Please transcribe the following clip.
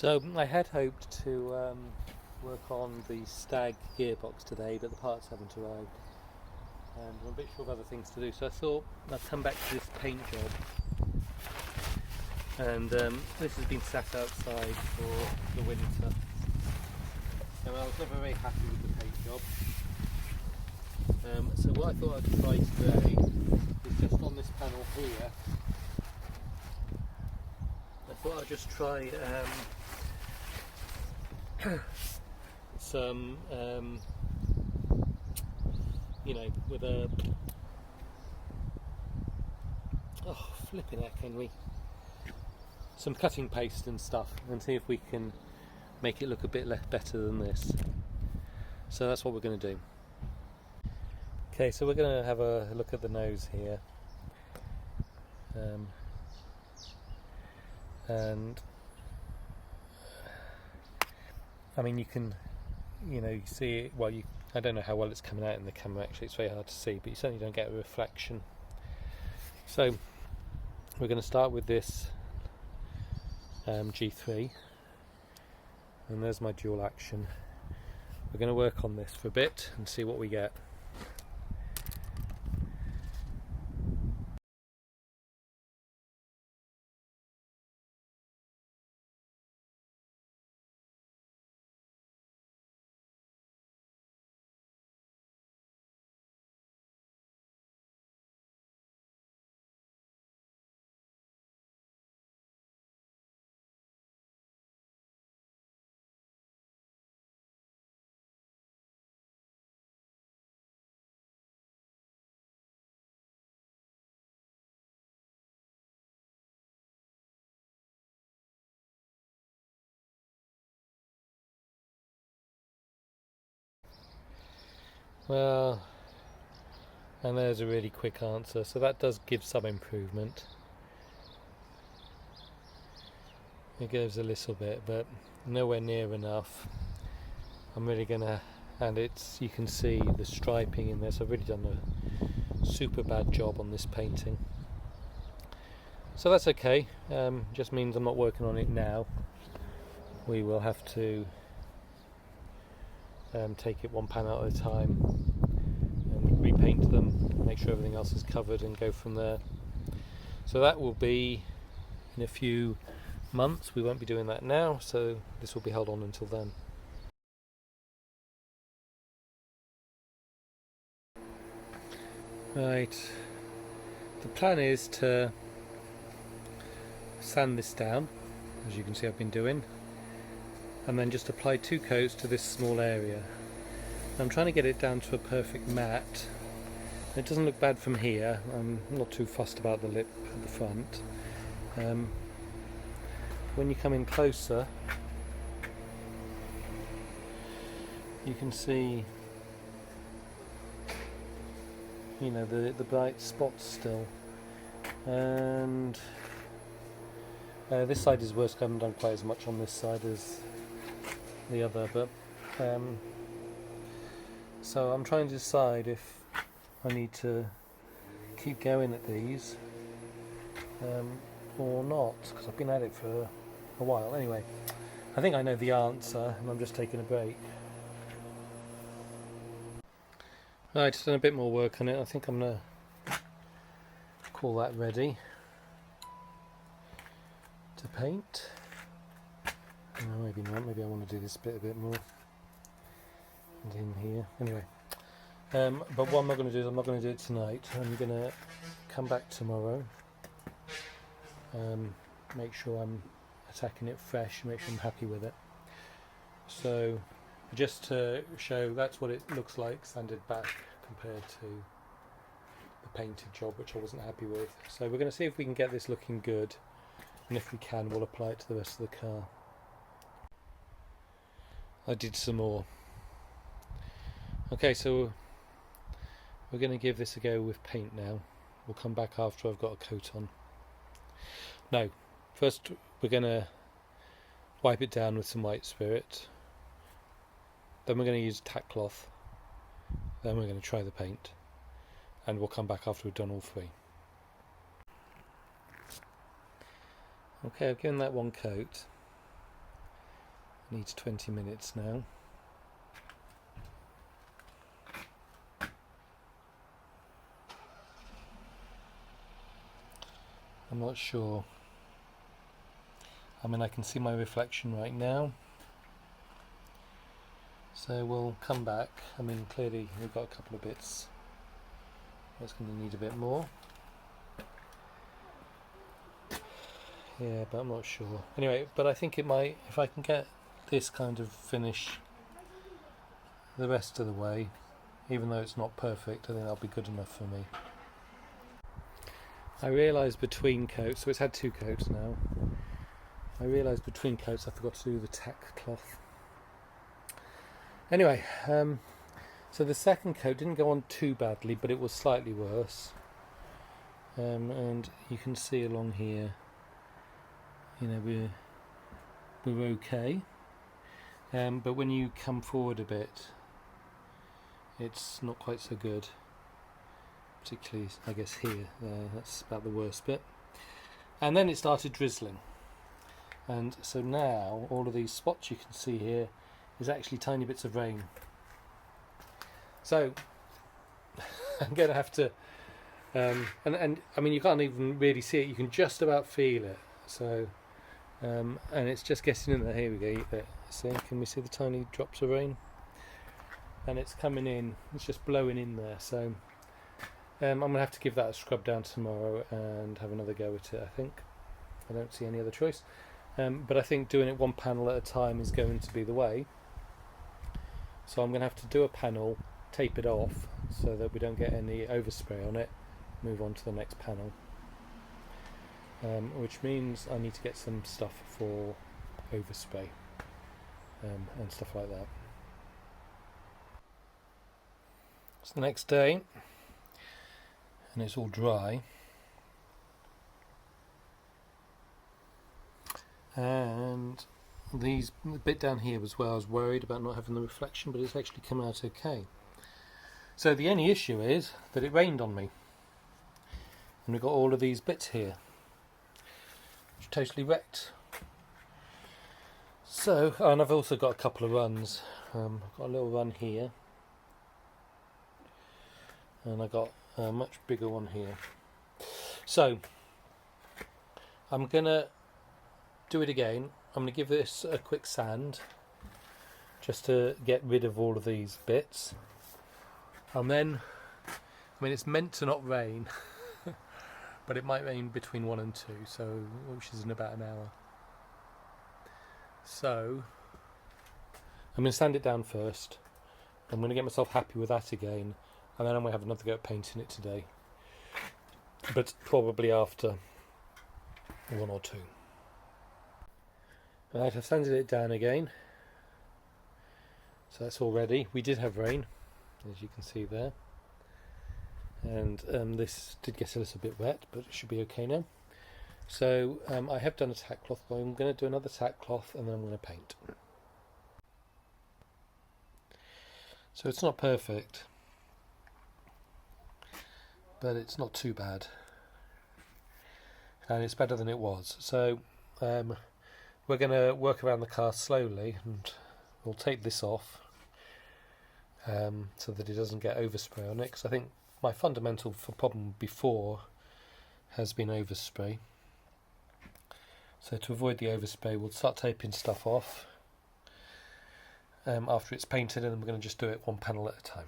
So I had hoped to work on the Stag gearbox today, but the parts haven't arrived and I'm a bit short of other things to do, so I thought I'd come back to this paint job. And this has been sat outside for the winter, and I was never very happy with the paint job. So what I thought I'd try today is just on this panel here. I thought I'd just try some, you know, with a flipping heck, Henry, some cutting paste and stuff, and see if we can make it look a bit better than this. So that's what we're going to do. Okay, so we're going to have a look at the nose here, and I mean, you can, you know, you see it. Well, I don't know how well it's coming out in the camera. Actually, it's very hard to see, but you certainly don't get a reflection. So we're going to start with this G3, and there's my dual action. We're going to work on this for a bit and see what we get. Well, and there's a really quick answer, so that does give some improvement. It gives a little bit, but nowhere near enough. I'm really gonna, and you can see the striping in this. I've really done a super bad job on this painting, so that's okay. Just means I'm not working on it now. We will have to take it one pan at a time and repaint them, make sure everything else is covered, and go from there. So that will be in a few months. We won't be doing that now, so this will be held on until then. Right, the plan is to sand this down, as you can see I've been doing, and then just apply 2 coats to this small area. I'm trying to get it down to a perfect matte. It doesn't look bad from here. I'm not too fussed about the lip at the front. When you come in closer, you can see, you know, the bright spots still. And this side is worse. I haven't done quite as much on this side as the other, but so I'm trying to decide if I need to keep going at these or not, because I've been at it for a while. Anyway, I think I know the answer, and I'm just taking a break. Right, just done a bit more work on it. I think I'm going to call that ready to paint. No, maybe not. Maybe I want to do this bit a bit more. And in here. Anyway, but what I'm not going to do is I'm not going to do it tonight. I'm going to come back tomorrow. Make sure I'm attacking it fresh, make sure I'm happy with it. So just to show, that's what it looks like sanded back compared to the painted job, which I wasn't happy with. So we're going to see if we can get this looking good, and if we can, we'll apply it to the rest of the car. I did some more. Okay, so we're going to give this a go with paint now. We'll come back after I've got a coat on. No, first we're going to wipe it down with some white spirit. Then we're going to use tack cloth. Then we're going to try the paint. And we'll come back after we've done all 3. Okay, I've given that one coat. Needs 20 minutes now. I'm not sure. I mean, I can see my reflection right now. So we'll come back. I mean, clearly we've got a couple of bits that's going to need a bit more. Yeah, but I'm not sure. Anyway, but I think it might, if I can get this kind of finish the rest of the way, even though it's not perfect, I think that'll be good enough for me. I realised between coats, so it's had 2 coats now, I realised between coats I forgot to do the tack cloth. Anyway, so the second coat didn't go on too badly, but it was slightly worse. And you can see along here, you know, we're okay. But when you come forward a bit, it's not quite so good. Particularly, I guess here, that's about the worst bit. And then it started drizzling. And so now, all of these spots you can see here is actually tiny bits of rain. So, I'm going to have to, and I mean, you can't even really see it, you can just about feel it. So, and it's just getting in there. Here we go. See, can we see the tiny drops of rain? And it's coming in, it's just blowing in there. So, I'm going to have to give that a scrub down tomorrow and have another go at it, I think. I don't see any other choice. But I think doing it one panel at a time is going to be the way. So I'm going to have to do a panel, tape it off so that we don't get any overspray on it, move on to the next panel. Which means I need to get some stuff for overspray and stuff like that. It's the next day and it's all dry. And the bit down here was where I was worried about not having the reflection, but it's actually come out okay. So the only issue is that it rained on me, and we've got all of these bits here, which totally wrecked. So, and I've also got a couple of runs. I've got a little run here, and I got a much bigger one here. So I'm gonna do it again. I'm going to give this a quick sand just to get rid of all of these bits, and then, I mean, it's meant to not rain but it might rain between 1 and 2, so which is in about an hour. So I'm going to sand it down first. I'm going to get myself happy with that again, and then I'm going to have another go at painting it today, but probably after 1 or 2. Right, I've sanded it down again, so that's all ready. We did have rain, as you can see there, and this did get a little bit wet, but it should be okay now. So I have done a tack cloth, but I'm going to do another tack cloth and then I'm going to paint. So it's not perfect, but it's not too bad, and it's better than it was. So we're going to work around the car slowly, and we'll take this off so that it doesn't get overspray on it, because I think my fundamental problem before has been overspray. So to avoid the overspray, we'll start taping stuff off after it's painted, and then we're going to just do it one panel at a time.